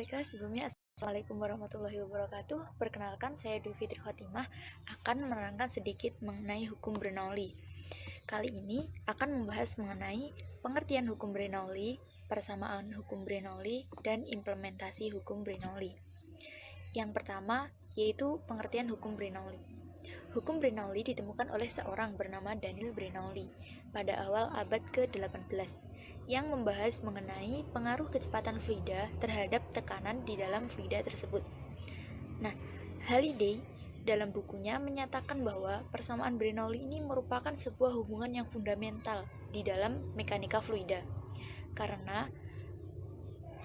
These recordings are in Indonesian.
Baiklah, sebelumnya Assalamualaikum warahmatullahi wabarakatuh. Perkenalkan, saya Dwi Fitri Khotimah akan menerangkan sedikit mengenai hukum Bernoulli. Kali ini akan membahas mengenai pengertian hukum Bernoulli, persamaan hukum Bernoulli, dan implementasi hukum Bernoulli. Yang pertama yaitu pengertian hukum Bernoulli. Hukum Bernoulli ditemukan oleh seorang bernama Daniel Bernoulli pada awal abad ke-18 yang membahas mengenai pengaruh kecepatan fluida terhadap tekanan di dalam fluida tersebut. Nah, Halliday dalam bukunya menyatakan bahwa persamaan Bernoulli ini merupakan sebuah hubungan yang fundamental di dalam mekanika fluida. Karena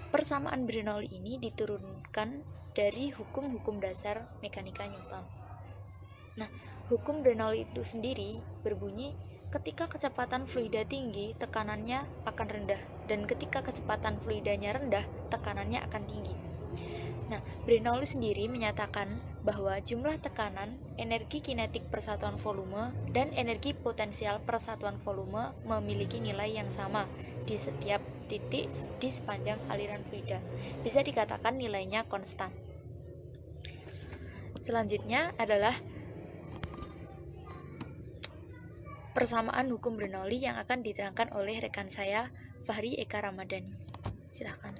persamaan Bernoulli ini diturunkan dari hukum-hukum dasar mekanika Newton. Nah, hukum Bernoulli itu sendiri berbunyi ketika kecepatan fluida tinggi, tekanannya akan rendah, dan ketika kecepatan fluidanya rendah, tekanannya akan tinggi. Nah, Bernoulli sendiri menyatakan bahwa jumlah tekanan, energi kinetik persatuan volume, dan energi potensial persatuan volume memiliki nilai yang sama di setiap titik di sepanjang aliran fluida. Bisa dikatakan nilainya konstan. Selanjutnya adalah persamaan hukum Bernoulli yang akan diterangkan oleh rekan saya, Fahri Eka Ramadhani. Silakan.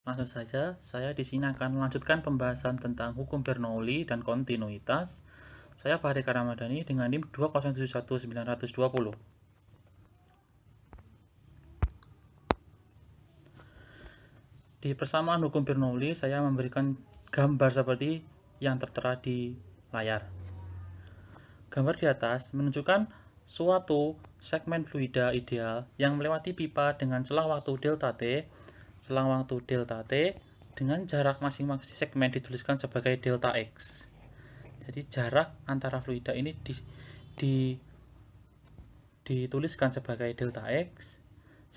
Langsung saja, saya di sini akan melanjutkan pembahasan tentang hukum Bernoulli dan kontinuitas. Saya Fahri Eka Ramadhani dengan NIM 2071920. Di persamaan hukum Bernoulli, saya memberikan gambar seperti yang tertera di layar. Gambar di atas menunjukkan suatu segmen fluida ideal yang melewati pipa dengan selang waktu delta T. Selang waktu delta T dengan jarak masing-masing segmen dituliskan sebagai delta X. Jadi jarak antara fluida ini dituliskan sebagai delta X,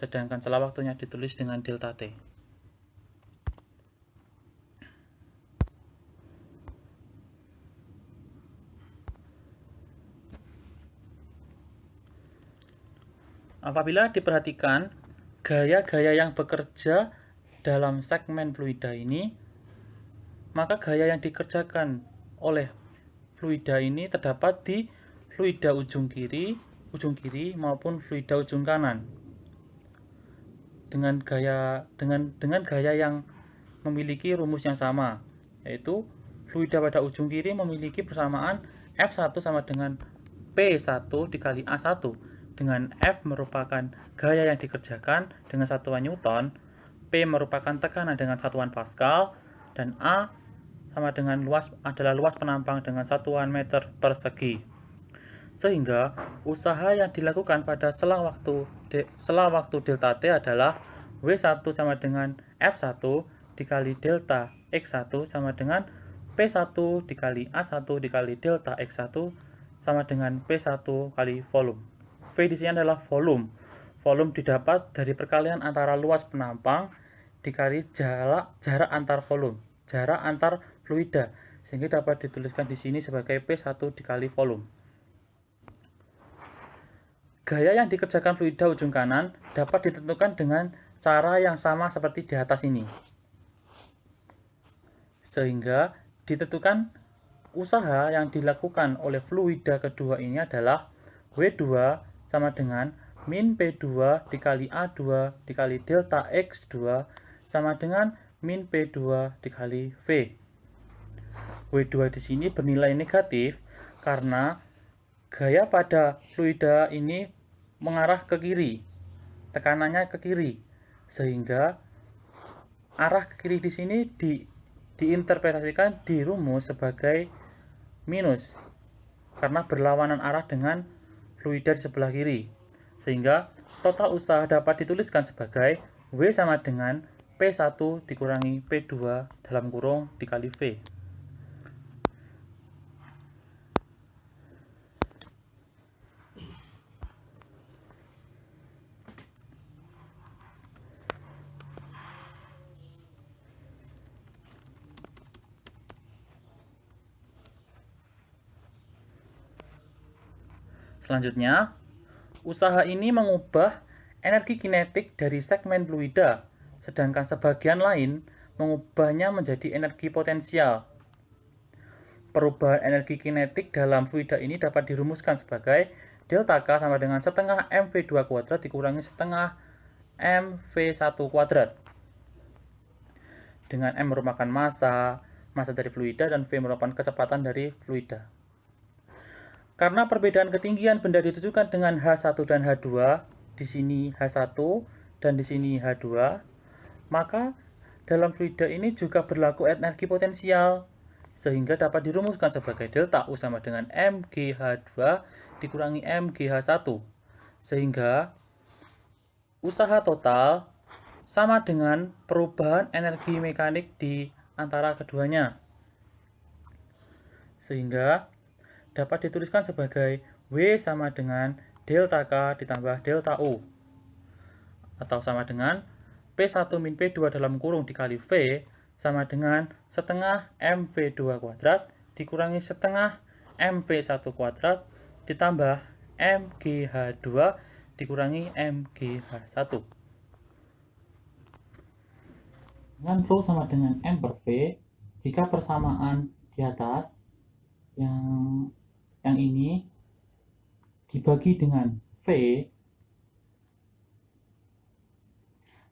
sedangkan selang waktunya ditulis dengan delta T. Apabila diperhatikan gaya-gaya yang bekerja dalam segmen fluida ini, maka gaya yang dikerjakan oleh fluida ini terdapat di fluida ujung kiri maupun fluida ujung kanan. Dengan gaya yang memiliki rumus yang sama, yaitu fluida pada ujung kiri memiliki persamaan F1 sama dengan P1 dikali A1, dengan F merupakan gaya yang dikerjakan dengan satuan Newton, P merupakan tekanan dengan satuan Pascal, dan A sama dengan adalah luas penampang dengan satuan meter persegi. Sehingga usaha yang dilakukan pada selang waktu delta T adalah W1 sama dengan F1 dikali delta X1 sama dengan P1 dikali A1 dikali delta X1 sama dengan P1 kali volume. V di sini adalah volume. Volume didapat dari perkalian antara luas penampang dikali jarak antar volume, jarak antar fluida, sehingga dapat dituliskan di sini sebagai P1 dikali volume. Gaya yang dikerjakan fluida ujung kanan dapat ditentukan dengan cara yang sama seperti di atas ini. Sehingga ditentukan usaha yang dilakukan oleh fluida kedua ini adalah W2 sama dengan min P2 dikali A2 dikali delta X2 sama dengan min P2 dikali V. W2 di sini bernilai negatif karena gaya pada fluida ini mengarah ke kiri, tekanannya ke kiri, sehingga arah ke kiri di sini diinterpretasikan di rumus sebagai minus karena berlawanan arah dengan fluida di sebelah kiri, sehingga total usaha dapat dituliskan sebagai W sama dengan P1 dikurangi P2 dalam kurung dikali V. Selanjutnya, usaha ini mengubah energi kinetik dari segmen fluida, sedangkan sebagian lain mengubahnya menjadi energi potensial. Perubahan energi kinetik dalam fluida ini dapat dirumuskan sebagai delta K sama dengan setengah mv2 kuadrat dikurangi setengah mv1 kuadrat. Dengan M merupakan massa dari fluida, dan V merupakan kecepatan dari fluida. Karena perbedaan ketinggian benda ditujukan dengan H1 dan H2, di sini H1 dan di sini H2, maka dalam fluida ini juga berlaku energi potensial, sehingga dapat dirumuskan sebagai delta U sama dengan mgh2 dikurangi mgh1, sehingga usaha total sama dengan perubahan energi mekanik di antara keduanya, sehingga dapat dituliskan sebagai W sama dengan delta K ditambah delta U, atau sama dengan P1 min P2 dalam kurung dikali V sama dengan setengah mv2 kuadrat dikurangi setengah mv1 kuadrat ditambah mgh2 dikurangi mgh1. Dengan Rho sama dengan M per V, jika persamaan di atas yang ini dibagi dengan V,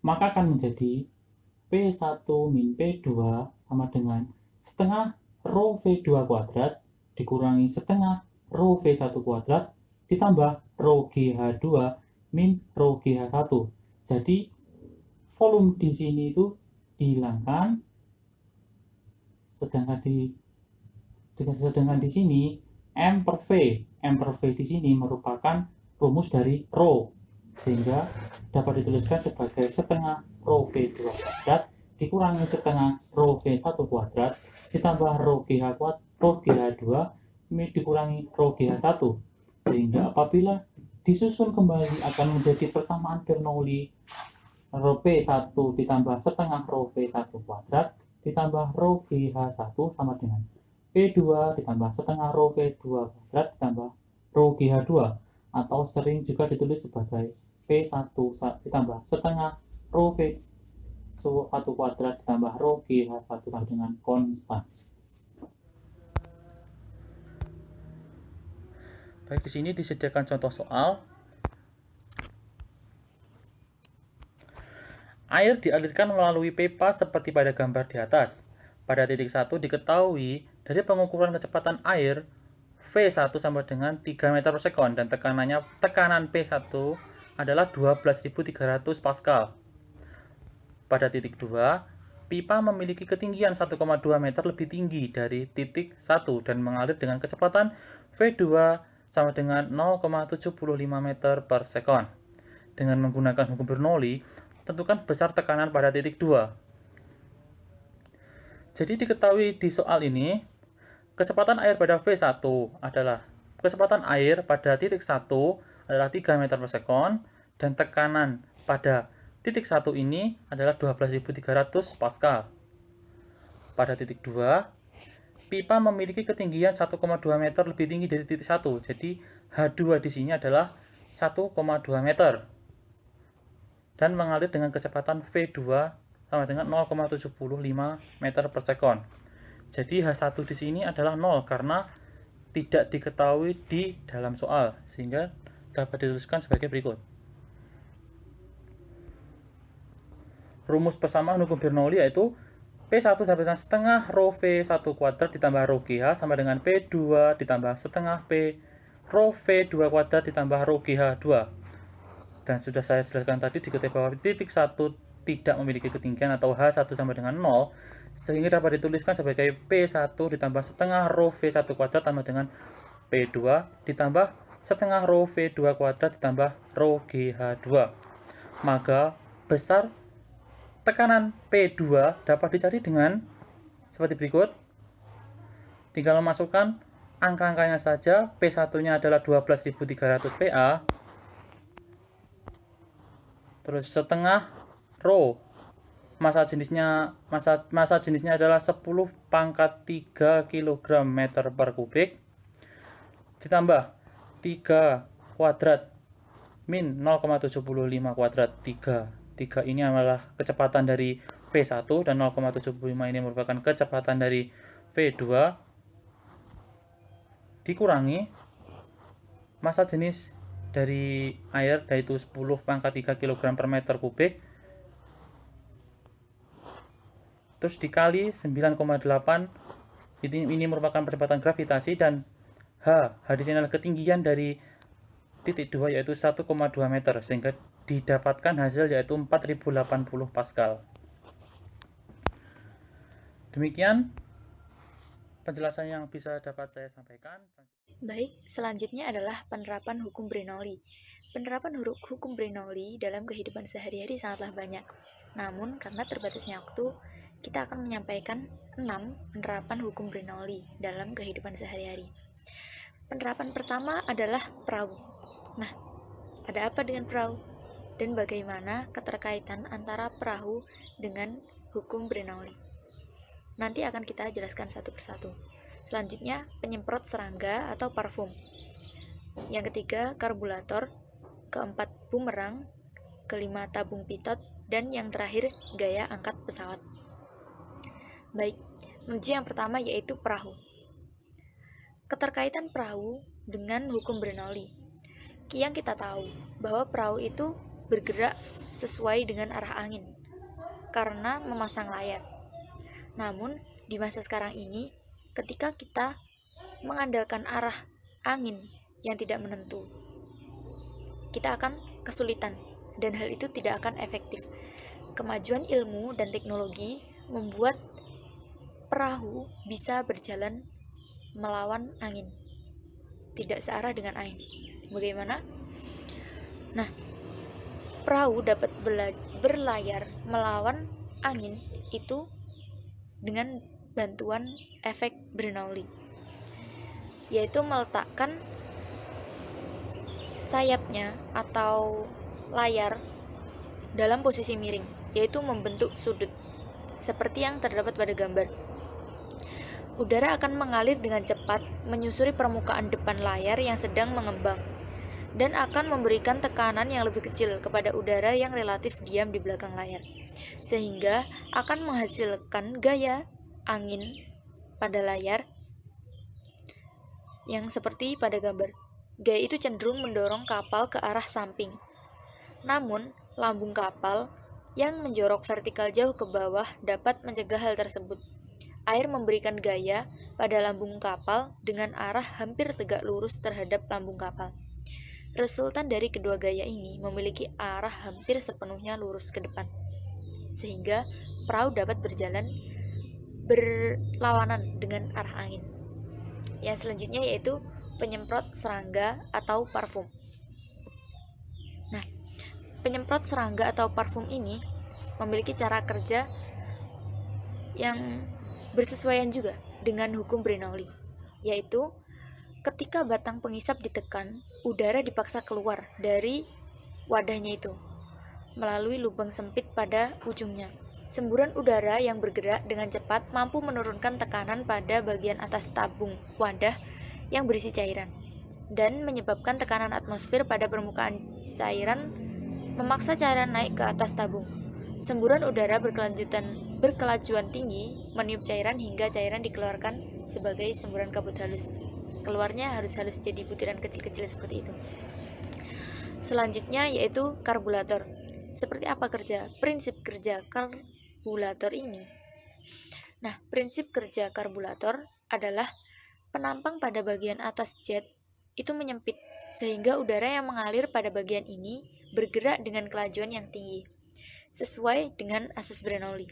maka akan menjadi P1 min P2 sama dengan setengah Rho V2 kuadrat dikurangi setengah Rho V1 kuadrat ditambah Rho GH2 min Rho GH1. Jadi volume di sini itu dihilangkan, sedangkan di sini M per V di sini merupakan rumus dari Rho, sehingga dapat dituliskan sebagai setengah Rho V2 kuadrat dikurangi setengah Rho V1 kuadrat ditambah Rho GH2 dikurangi Rho GH1, sehingga apabila disusun kembali akan menjadi persamaan Bernoulli Rho P1 ditambah setengah Rho V1 kuadrat ditambah Rho GH1 sama dengan P2 ditambah setengah Rho V2 kuadrat ditambah Rho GH2, atau sering juga ditulis sebagai P1 ditambah setengah Rho V1 kuadrat ditambah Rho GH1 sama dengan konstan. Baik, di sini disediakan contoh soal. Air dialirkan melalui pipa seperti pada gambar di atas. Pada titik 1 diketahui dari pengukuran kecepatan air V1 sama dengan 3 meter per sekon dan tekanan P1 adalah 12.300 Pascal. Pada titik 2, pipa memiliki ketinggian 1,2 meter lebih tinggi dari titik 1 dan mengalir dengan kecepatan V2 sama dengan 0,75 meter per sekon. Dengan menggunakan hukum Bernoulli, tentukan besar tekanan pada titik 2. Jadi diketahui di soal ini, kecepatan air pada V1 adalah kecepatan air pada titik 1 adalah 3 meter per sekon dan tekanan pada titik 1 ini adalah 12.300 Pascal. Pada titik 2, pipa memiliki ketinggian 1,2 meter lebih tinggi dari titik 1. Jadi H2 di sini adalah 1,2 meter dan mengalir dengan kecepatan V2 sama dengan 0,75 meter per sekon. Jadi H1 di sini adalah 0 karena tidak diketahui di dalam soal, sehingga dapat dituliskan sebagai berikut. Rumus persamaan hukum Bernoulli yaitu P1 sama dengan setengah Rho V1 kuadrat ditambah Rho GH sama dengan P2 ditambah setengah P Rho V2 kuadrat ditambah Rho GH2. Dan sudah saya jelaskan tadi, diketahui bahwa titik 1 tidak memiliki ketinggian atau H1 sama dengan 0, sehingga dapat dituliskan sebagai P1 ditambah setengah Rho V1 kuadrat sama dengan P2 ditambah setengah Rho V2 kuadrat ditambah Rho GH2. Maka besar tekanan P2 dapat dicari dengan seperti berikut. Tinggal memasukkan angka-angkanya saja. P1-nya adalah 12.300 PA. Terus setengah Rho, massa jenisnya adalah 10 pangkat 3 kg meter per kubik ditambah 3 kuadrat min 0,75 kuadrat 3 ini adalah kecepatan dari V1 dan 0,75 ini merupakan kecepatan dari V2 dikurangi massa jenis dari air, yaitu 10⁻³ kg per meter kubik, terus dikali 9,8, ini merupakan percepatan gravitasi, dan H di sini adalah ketinggian dari titik 2 yaitu 1,2 meter, sehingga didapatkan hasil yaitu 4080 Pascal. Demikian penjelasan yang bisa dapat saya sampaikan. Baik, selanjutnya adalah penerapan hukum Bernoulli. Penerapan hukum Bernoulli dalam kehidupan sehari-hari sangatlah banyak. Namun, karena terbatasnya waktu, kita akan menyampaikan 6 penerapan hukum Bernoulli dalam kehidupan sehari-hari. Penerapan pertama adalah perahu. Nah, ada apa dengan perahu? Dan bagaimana keterkaitan antara perahu dengan hukum Bernoulli? Nanti akan kita jelaskan satu persatu. Selanjutnya, penyemprot serangga atau parfum. Yang ketiga, karburator. Keempat, bumerang. Kelima, tabung pitot. Dan yang terakhir, gaya angkat pesawat. Baik, menuju yang pertama yaitu perahu. Keterkaitan perahu dengan hukum Bernoulli. Yang kita tahu bahwa perahu itu bergerak sesuai dengan arah angin karena memasang layar. Namun, di masa sekarang ini, ketika kita mengandalkan arah angin yang tidak menentu, kita akan kesulitan dan hal itu tidak akan efektif. Kemajuan ilmu dan teknologi membuat perahu bisa berjalan melawan angin, tidak searah dengan angin. Bagaimana? Nah, perahu dapat berlayar melawan angin itu dengan bantuan efek Bernoulli, yaitu meletakkan sayapnya atau layar dalam posisi miring, yaitu membentuk sudut, seperti yang terdapat pada gambar. Udara akan mengalir dengan cepat menyusuri permukaan depan layar yang sedang mengembang, dan akan memberikan tekanan yang lebih kecil kepada udara yang relatif diam di belakang layar, sehingga akan menghasilkan gaya angin pada layar yang seperti pada gambar. Gaya itu cenderung mendorong kapal ke arah samping. Namun, lambung kapal yang menjorok vertikal jauh ke bawah dapat mencegah hal tersebut. Air memberikan gaya pada lambung kapal dengan arah hampir tegak lurus terhadap lambung kapal. Resultan dari kedua gaya ini memiliki arah hampir sepenuhnya lurus ke depan, sehingga perahu dapat berjalan berlawanan dengan arah angin. Yang selanjutnya yaitu penyemprot serangga atau parfum. Nah, penyemprot serangga atau parfum ini memiliki cara kerja yang bersesuaian juga dengan hukum Bernoulli, yaitu ketika batang pengisap ditekan, udara dipaksa keluar dari wadahnya itu melalui lubang sempit pada ujungnya. Semburan udara yang bergerak dengan cepat mampu menurunkan tekanan pada bagian atas tabung wadah yang berisi cairan dan menyebabkan tekanan atmosfer pada permukaan cairan memaksa cairan naik ke atas tabung. Semburan udara berkelajuan tinggi meniup cairan hingga cairan dikeluarkan sebagai semburan kabut halus. Keluarnya harus halus jadi butiran kecil-kecil seperti itu. Selanjutnya yaitu karburator. Seperti apa prinsip kerja karburator ini? Nah, prinsip kerja karburator adalah penampang pada bagian atas jet itu menyempit, sehingga udara yang mengalir pada bagian ini bergerak dengan kelajuan yang tinggi, sesuai dengan asas Bernoulli.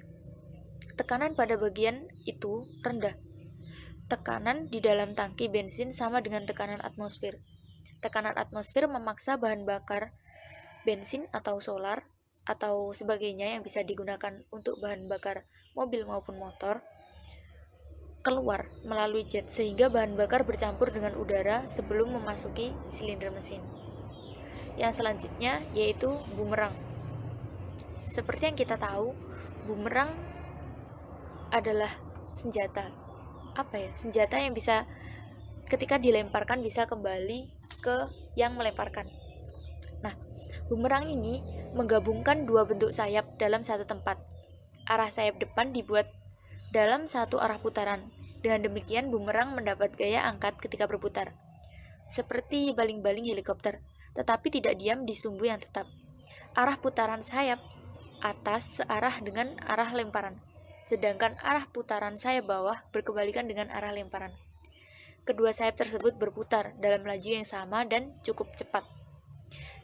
Tekanan pada bagian itu rendah. Tekanan di dalam tangki bensin sama dengan tekanan atmosfer. Tekanan atmosfer memaksa bahan bakar bensin atau solar atau sebagainya yang bisa digunakan untuk bahan bakar mobil maupun motor keluar melalui jet, sehingga bahan bakar bercampur dengan udara sebelum memasuki silinder mesin. Yang selanjutnya yaitu bumerang. Seperti yang kita tahu, bumerang adalah senjata. Senjata yang bisa ketika dilemparkan bisa kembali ke yang melemparkan. Nah, bumerang ini menggabungkan dua bentuk sayap dalam satu tempat. arah sayap depan dibuat dalam satu arah putaran. Dengan demikian, bumerang mendapat gaya angkat ketika berputar, seperti baling-baling helikopter, tetapi tidak diam di sumbu yang tetap. Arah putaran sayap atas searah dengan arah lemparan, sedangkan arah putaran sayap bawah berkebalikan dengan arah lemparan. Kedua sayap tersebut berputar dalam laju yang sama dan cukup cepat.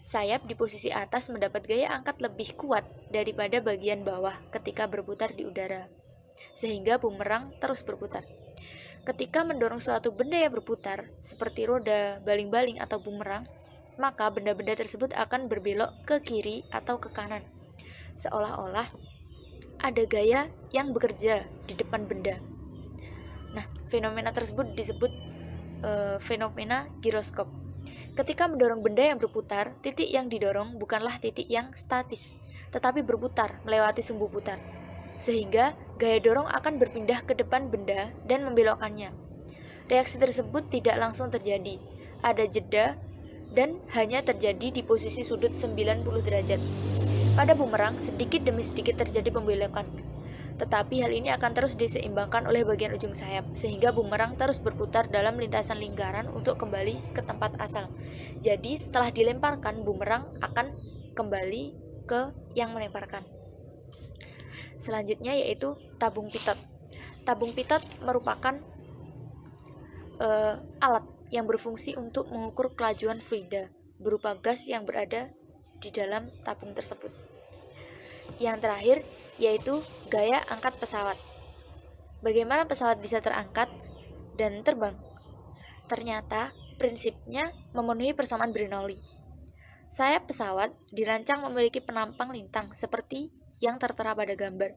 Sayap di posisi atas mendapat gaya angkat lebih kuat daripada bagian bawah ketika berputar di udara, sehingga bumerang terus berputar. Ketika mendorong suatu benda yang berputar, seperti roda, baling-baling, atau bumerang, maka benda-benda tersebut akan berbelok ke kiri atau ke kanan, seolah-olah ada gaya yang bekerja di depan benda. Nah, fenomena tersebut disebut fenomena giroskop. Ketika mendorong benda yang berputar, titik yang didorong bukanlah titik yang statis, tetapi berputar melewati sumbu putar, sehingga gaya dorong akan berpindah ke depan benda dan membelokkannya. Reaksi tersebut tidak langsung terjadi, ada jeda dan hanya terjadi di posisi sudut 90 derajat. Pada bumerang, sedikit demi sedikit terjadi pembelokan, tetapi hal ini akan terus diseimbangkan oleh bagian ujung sayap, sehingga bumerang terus berputar dalam lintasan lingkaran untuk kembali ke tempat asal. Jadi setelah dilemparkan, bumerang akan kembali ke yang melemparkan. Selanjutnya yaitu tabung pitot. Tabung pitot merupakan alat yang berfungsi untuk mengukur kelajuan fluida berupa gas yang berada di dalam tabung tersebut. Yang terakhir yaitu gaya angkat pesawat. Bagaimana pesawat bisa terangkat dan terbang? Ternyata prinsipnya memenuhi persamaan Bernoulli. Sayap pesawat dirancang memiliki penampang lintang seperti yang tertera pada gambar.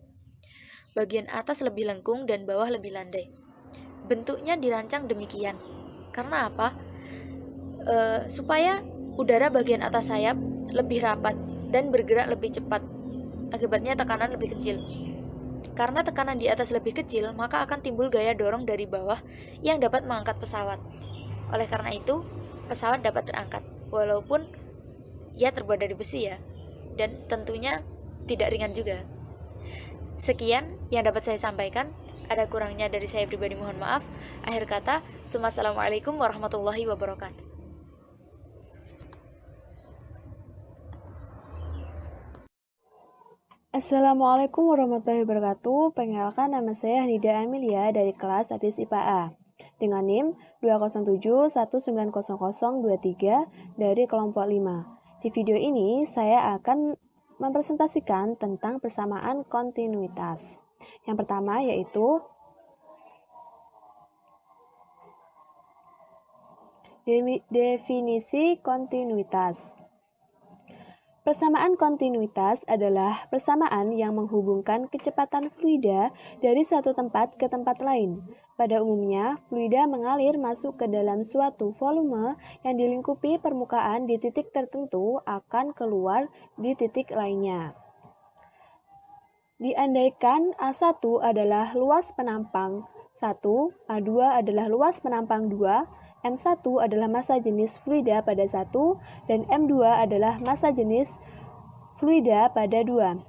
Bagian atas lebih lengkung dan bawah lebih landai. Bentuknya dirancang demikian. Karena apa? Supaya udara bagian atas sayap lebih rapat dan bergerak lebih cepat. Akibatnya tekanan lebih kecil. Karena tekanan di atas lebih kecil, maka akan timbul gaya dorong dari bawah yang dapat mengangkat pesawat. Oleh karena itu, pesawat dapat terangkat, walaupun ia terbuat dari besi ya, dan tentunya tidak ringan juga. Sekian yang dapat saya sampaikan. Ada kurangnya dari saya pribadi mohon maaf. Akhir kata, Assalamualaikum warahmatullahi wabarakatuh. Assalamualaikum warahmatullahi wabarakatuh. Perkenalkan, nama saya Hanida Amelia dari kelas Hadis IPA A dengan NIM 207190023 dari kelompok 5. Di video ini saya akan mempresentasikan tentang persamaan kontinuitas. Yang pertama yaitu definisi kontinuitas. Persamaan kontinuitas adalah persamaan yang menghubungkan kecepatan fluida dari satu tempat ke tempat lain. Pada umumnya, fluida mengalir masuk ke dalam suatu volume yang dilingkupi permukaan di titik tertentu akan keluar di titik lainnya. Diandaikan A1 adalah luas penampang 1, A2 adalah luas penampang 2, M1 adalah massa jenis fluida pada 1, dan M2 adalah massa jenis fluida pada 2.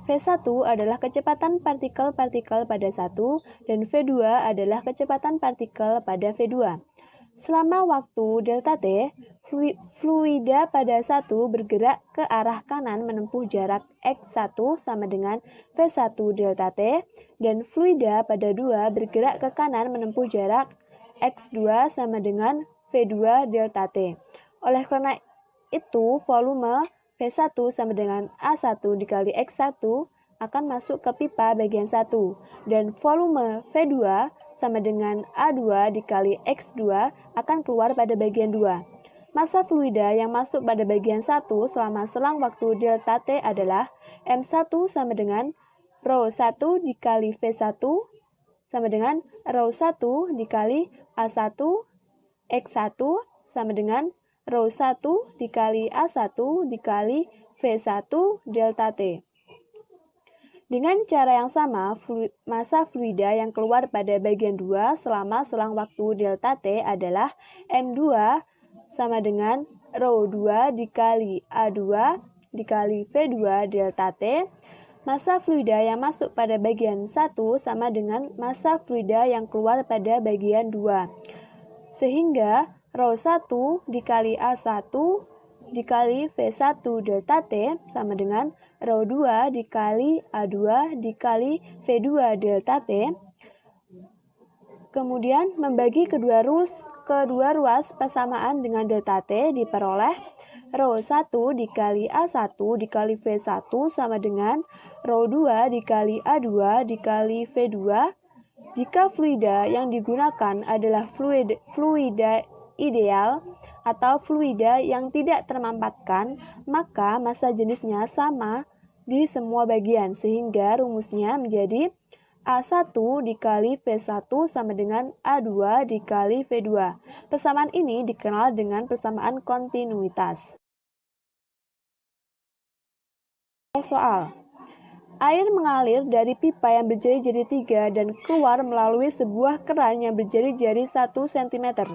V1 adalah kecepatan partikel-partikel pada 1, dan V2 adalah kecepatan partikel pada V2. Selama waktu delta T, fluida pada 1 bergerak ke arah kanan menempuh jarak X1 sama dengan V1 delta T, dan fluida pada 2 bergerak ke kanan menempuh jarak X2 sama dengan V2 delta T. Oleh karena itu, volume V1 sama dengan A1 dikali X1 akan masuk ke pipa bagian 1, dan volume V2 sama dengan A2 dikali X2 akan keluar pada bagian 2. Massa fluida yang masuk pada bagian 1 selama selang waktu delta T adalah M1 sama dengan ρ1 dikali V1 sama dengan ρ1 dikali A1 X1 sama dengan ρ1 dikali A1 dikali V1 delta T. Dengan cara yang sama, massa fluida yang keluar pada bagian 2 selama selang waktu delta T adalah M2 sama dengan ρ2 dikali A2 dikali V2 delta T. massa fluida yang masuk pada bagian 1 sama dengan massa fluida yang keluar pada bagian 2. Sehingga rho 1 dikali A1 dikali V1 delta T sama dengan rho 2 dikali A2 dikali V2 delta T. Kemudian membagi kedua ruas persamaan dengan delta T diperoleh rho 1 dikali A1 dikali V1 sama dengan rho 2 dikali A2 dikali V2. Jika fluida yang digunakan adalah fluida ideal atau fluida yang tidak termampatkan, maka massa jenisnya sama di semua bagian, sehingga rumusnya menjadi A1 dikali V1 sama dengan A2 dikali V2. Persamaan ini dikenal dengan persamaan kontinuitas. Soal. Air mengalir dari pipa yang berjari-jari 3 dan keluar melalui sebuah keran yang berjari-jari 1 cm.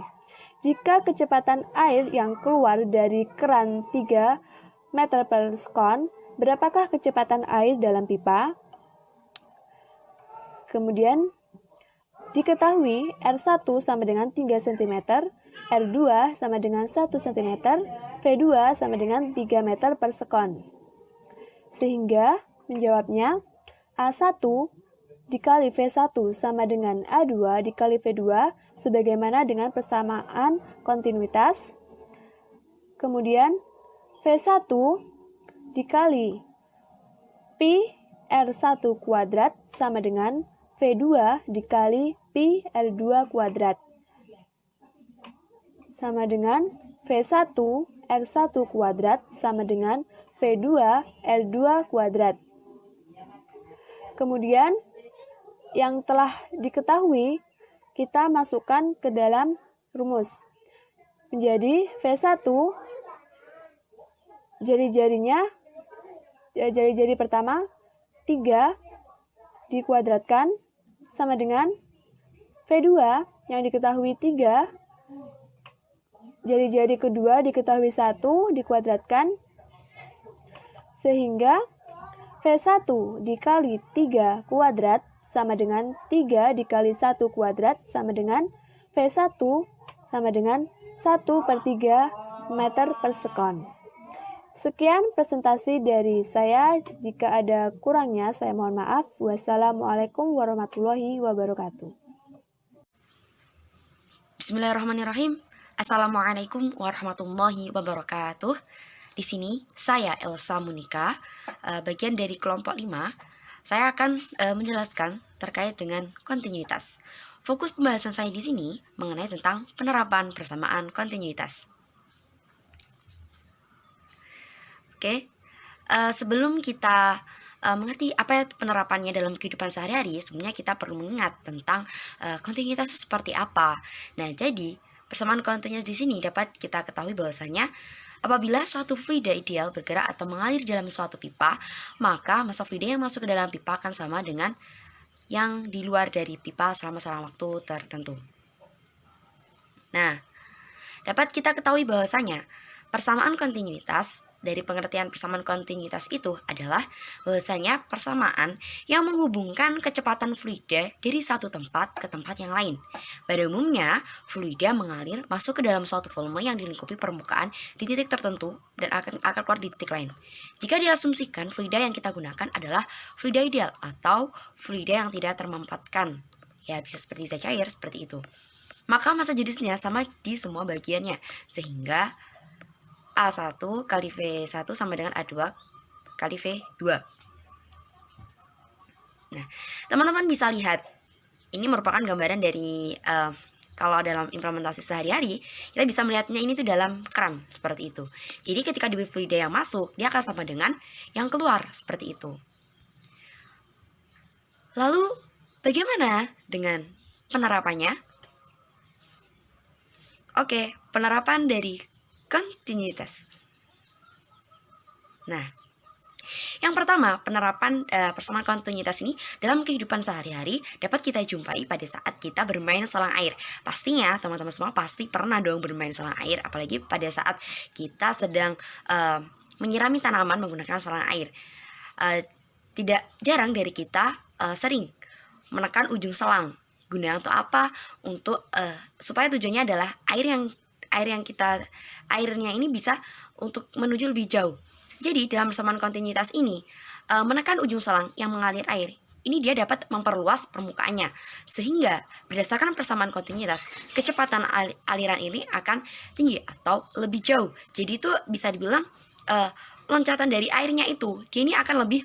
Jika kecepatan air yang keluar dari keran 3 meter per sekon, berapakah kecepatan air dalam pipa? Kemudian, diketahui R1 sama dengan 3 cm, R2 sama dengan 1 cm, V2 sama dengan 3 meter per sekon. Sehingga menjawabnya A1 dikali V1 sama dengan A2 dikali V2 sebagaimana dengan persamaan kontinuitas. Kemudian V1 dikali Pi R1 kuadrat sama dengan V2 dikali Pi R2 kuadrat sama dengan V1 R1 kuadrat sama dengan V2 R2 kuadrat. Kemudian, yang telah diketahui, kita masukkan ke dalam rumus. Menjadi V1, jari-jari pertama, 3 dikuadratkan, sama dengan V2, yang diketahui 3, jari-jari kedua diketahui 1 dikuadratkan, sehingga V1 dikali 3 kuadrat sama dengan 3 dikali 1 kuadrat sama dengan V1 sama dengan 1/3 meter per sekon. Sekian presentasi dari saya. Jika ada kurangnya, saya mohon maaf. Wassalamualaikum warahmatullahi wabarakatuh. Bismillahirrahmanirrahim. Assalamualaikum warahmatullahi wabarakatuh. Di sini saya Elsa Munika, bagian dari kelompok 5. Saya akan menjelaskan terkait dengan kontinuitas. Fokus pembahasan saya di sini mengenai tentang penerapan persamaan kontinuitas. Oke, sebelum kita mengerti apa itu penerapannya dalam kehidupan sehari-hari, sebenarnya kita perlu mengingat tentang kontinuitas itu seperti apa. Nah, jadi persamaan kontinuitas di sini dapat kita ketahui bahwasanya apabila suatu fluida ideal bergerak atau mengalir dalam suatu pipa, maka massa fluida yang masuk ke dalam pipa akan sama dengan yang di luar dari pipa selama waktu tertentu. Nah, dapat kita ketahui bahwasanya persamaan kontinuitas, dari pengertian persamaan kontinuitas itu adalah bahwasanya persamaan yang menghubungkan kecepatan fluida dari satu tempat ke tempat yang lain. Pada umumnya, fluida mengalir masuk ke dalam suatu volume yang dilingkupi permukaan di titik tertentu dan akan keluar di titik lain. Jika diasumsikan fluida yang kita gunakan adalah fluida ideal atau fluida yang tidak termampatkan, ya bisa seperti zat cair seperti itu, maka massa jenisnya sama di semua bagiannya, sehingga A1 kali V1 sama dengan A2 kali V2. Nah, teman-teman bisa lihat, ini merupakan gambaran dari kalau dalam implementasi sehari-hari, kita bisa melihatnya ini tuh dalam keran, seperti itu. Jadi ketika debit fluida yang masuk, dia akan sama dengan yang keluar, seperti itu. Lalu, bagaimana dengan penerapannya? Oke, penerapan dari kontinuitas. Nah, yang pertama, penerapan persamaan kontinuitas ini dalam kehidupan sehari-hari dapat kita jumpai pada saat kita bermain selang air. Pastinya teman-teman semua pasti pernah dong bermain selang air, apalagi pada saat kita sedang menyirami tanaman menggunakan selang air. tidak jarang dari kita sering menekan ujung selang. Guna untuk apa? Untuk supaya tujuannya adalah airnya ini bisa untuk menuju lebih jauh. Jadi dalam persamaan kontinuitas ini, menekan ujung selang yang mengalir air, ini dia dapat memperluas permukaannya. Sehingga berdasarkan persamaan kontinuitas, kecepatan aliran ini akan tinggi atau lebih jauh. Jadi itu bisa dibilang loncatan dari airnya itu, dia ini akan lebih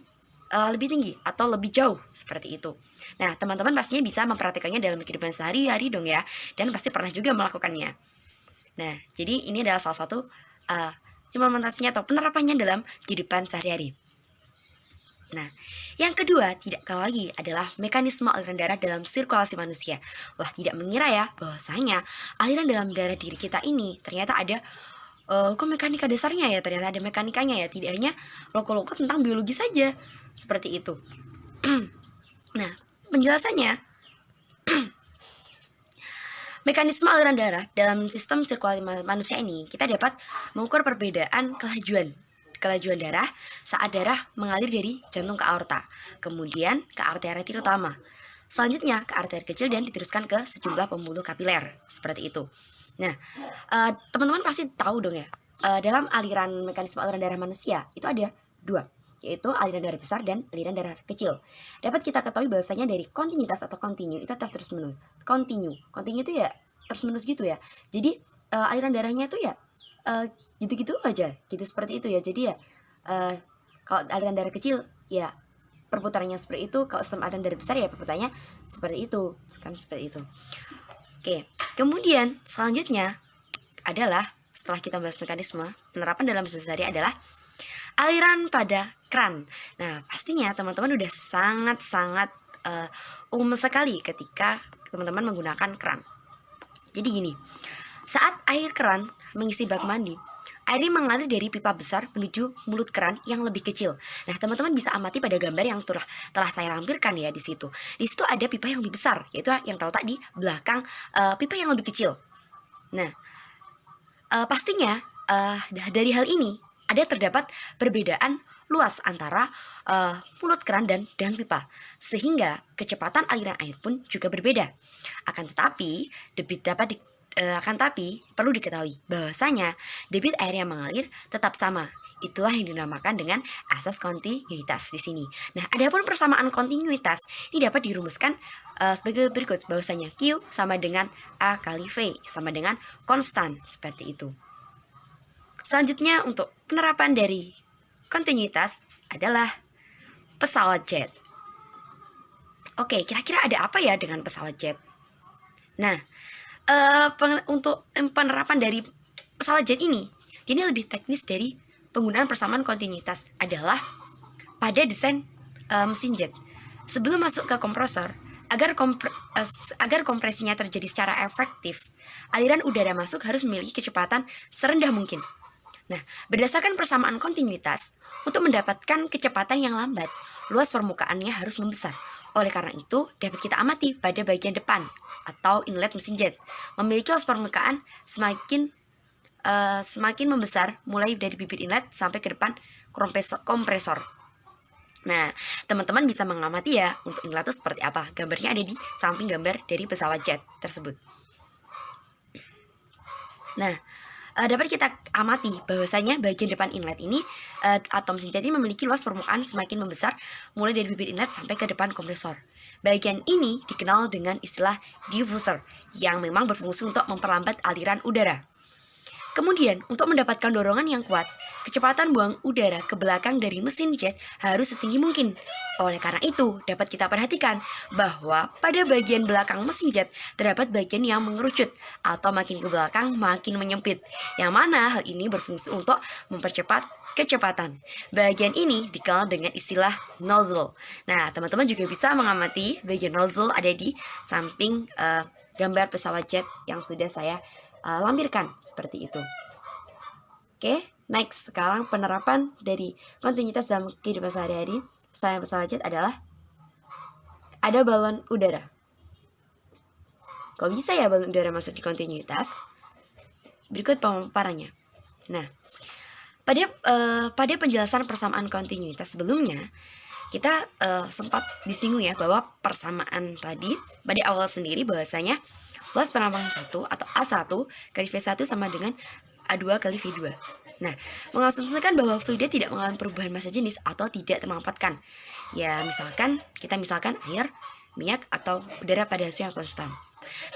tinggi atau lebih jauh seperti itu. Nah, teman-teman pastinya bisa memperhatikannya dalam kehidupan sehari-hari dong ya, dan pasti pernah juga melakukannya. Nah, jadi ini adalah salah satu implementasinya atau penerapannya dalam kehidupan sehari-hari. Nah, yang kedua tidak kalah lagi adalah mekanisme aliran darah dalam sirkulasi manusia. Wah, tidak mengira ya bahwasanya aliran dalam darah diri kita ini ternyata ada kok mekanika dasarnya ya, ternyata ada mekanikanya ya, tidak hanya loko-loko tentang biologi saja seperti itu. Nah, penjelasannya mekanisme aliran darah dalam sistem sirkulasi manusia ini, kita dapat mengukur perbedaan kelajuan darah saat darah mengalir dari jantung ke aorta, kemudian ke arteri utama, selanjutnya ke arteri kecil dan diteruskan ke sejumlah pembuluh kapiler, seperti itu. Nah, teman-teman pasti tahu dong ya, dalam mekanisme aliran darah manusia itu ada dua, yaitu aliran darah besar dan aliran darah kecil. Dapat kita ketahui bahwasanya dari kontinuitas atau kontinu itu tetap terus menerus. Kontinu itu ya terus menerus gitu ya. Jadi aliran darahnya itu ya gitu-gitu aja, gitu seperti itu ya. Jadi ya kalau aliran darah kecil ya perputarannya seperti itu, kalau sistem aliran darah besar ya perputarannya seperti itu, kan seperti itu. Oke, kemudian selanjutnya adalah setelah kita bahas mekanisme penerapan dalam sehari adalah aliran pada keran. Nah, pastinya teman-teman udah sangat-sangat umum sekali ketika teman-teman menggunakan keran. Jadi gini, saat air keran mengisi bak mandi, airnya mengalir dari pipa besar menuju mulut keran yang lebih kecil. Nah, teman-teman bisa amati pada gambar yang telah saya lampirkan ya di situ. Di situ ada pipa yang lebih besar, yaitu yang terletak di belakang pipa yang lebih kecil. Nah, pastinya dari hal ini terdapat perbedaan luas antara mulut keran dan pipa, sehingga kecepatan aliran air pun juga berbeda. Akan tetapi perlu diketahui bahwasanya debit air yang mengalir tetap sama. Itulah yang dinamakan dengan asas kontinuitas di sini. Nah, adapun persamaan kontinuitas ini dapat dirumuskan sebagai berikut, bahwasanya Q sama dengan A kali V sama dengan konstan, seperti itu. Selanjutnya untuk penerapan dari kontinuitas adalah pesawat jet. Oke, kira-kira ada apa ya dengan pesawat jet? Nah, untuk penerapan dari pesawat jet ini lebih teknis dari penggunaan persamaan kontinuitas adalah pada desain mesin jet. Sebelum masuk ke kompresor, agar kompresinya terjadi secara efektif, aliran udara masuk harus memiliki kecepatan serendah mungkin. Nah, berdasarkan persamaan kontinuitas, untuk mendapatkan kecepatan yang lambat, luas permukaannya harus membesar. Oleh karena itu, dapat kita amati pada bagian depan atau inlet mesin jet, memiliki luas permukaan semakin membesar mulai dari bibir inlet sampai ke depan kompresor. Nah, teman-teman bisa mengamati ya untuk inlet itu seperti apa. Gambarnya ada di samping gambar dari pesawat jet tersebut. Nah, dapat kita amati bahwasanya bagian depan inlet ini atau mesin jet ini memiliki luas permukaan semakin membesar mulai dari bibir inlet sampai ke depan kompresor. Bagian ini dikenal dengan istilah diffuser yang memang berfungsi untuk memperlambat aliran udara. Kemudian, untuk mendapatkan dorongan yang kuat, kecepatan buang udara ke belakang dari mesin jet harus setinggi mungkin. Oleh karena itu, dapat kita perhatikan bahwa pada bagian belakang mesin jet terdapat bagian yang mengerucut atau makin ke belakang makin menyempit, yang mana hal ini berfungsi untuk mempercepat kecepatan. Bagian ini dikenal dengan istilah nozzle. Nah, teman-teman juga bisa mengamati bagian nozzle ada di samping gambar pesawat jet yang sudah saya lampirkan seperti itu. Oke, next, sekarang penerapan dari kontinuitas dalam kehidupan sehari-hari selain pesawat jet adalah ada balon udara. Kok bisa ya balon udara masuk di kontinuitas? Berikut pemaparannya. Nah, pada penjelasan persamaan kontinuitas sebelumnya, kita sempat disinggung ya bahwa persamaan tadi pada awal sendiri bahwasanya luas penampang 1 atau A1 kali V1 sama dengan A2 kali V2. Nah, mengasumsikan bahwa fluida tidak mengalami perubahan massa jenis atau tidak termampatkan. Ya, misalkan air, minyak, atau udara pada hasil yang konstan.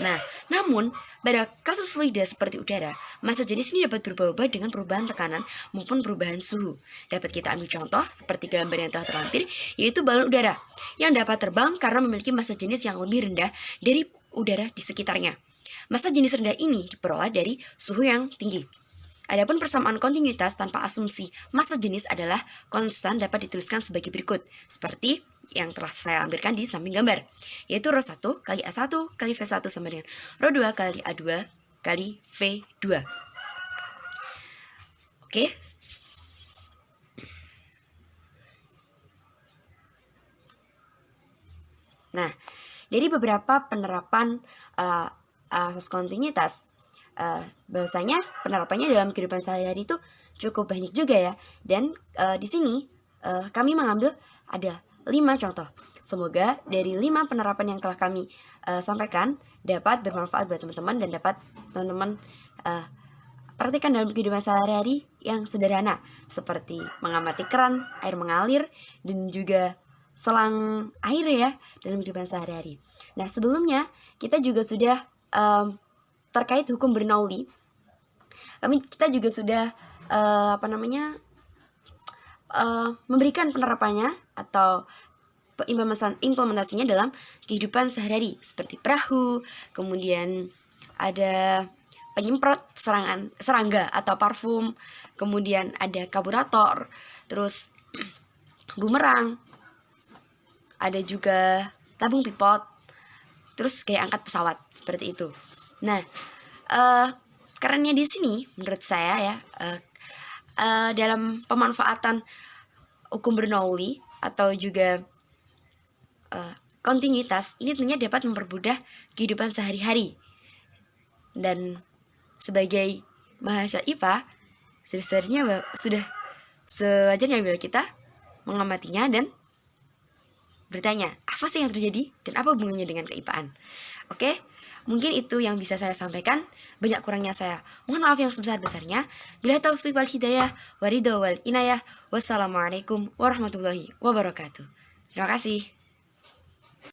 Nah, namun pada kasus fluida seperti udara, massa jenis ini dapat berubah-ubah dengan perubahan tekanan maupun perubahan suhu. Dapat kita ambil contoh seperti gambar yang telah terlampir, yaitu balon udara yang dapat terbang karena memiliki massa jenis yang lebih rendah dari udara di sekitarnya. Massa jenis rendah ini diperoleh dari suhu yang tinggi. Adapun persamaan kontinuitas tanpa asumsi massa jenis adalah konstan dapat dituliskan sebagai berikut, seperti yang telah saya ambilkan di samping gambar, yaitu ρ1 kali A1 kali V1 sama dengan ρ2 kali A2 kali V2. Oke. Nah, dari beberapa penerapan asas kontinuitas, bahwasanya penerapannya dalam kehidupan sehari-hari itu cukup banyak juga ya. Dan di sini kami mengambil ada 5 contoh. Semoga dari 5 penerapan yang telah kami sampaikan dapat bermanfaat buat teman-teman dan dapat teman-teman praktikkan dalam kehidupan sehari-hari yang sederhana, seperti mengamati keran, air mengalir, dan juga selang air ya dalam kehidupan sehari-hari. Nah, sebelumnya kita juga sudah terkait hukum Bernoulli, kita juga sudah memberikan penerapannya atau implementasinya dalam kehidupan sehari-hari, seperti perahu, kemudian ada penyemprot serangga atau parfum, kemudian ada karburator, terus bumerang, ada juga tabung pipot, terus kayak angkat pesawat seperti itu. Nah, kerennya di sini menurut saya ya, dalam pemanfaatan hukum Bernoulli atau juga kontinuitas ini tentunya dapat mempermudah kehidupan sehari-hari. Dan sebagai mahasiswa IPA, sudah sewajarnya bila kita mengamatinya dan bertanya, apa sih yang terjadi dan apa hubungannya dengan keipaan? Oke, mungkin itu yang bisa saya sampaikan. Banyak kurangnya saya mohon maaf yang sebesar-besarnya. Bila taufiq wal hidayah, waridho wal inayah. Wassalamualaikum warahmatullahi wabarakatuh. Terima kasih.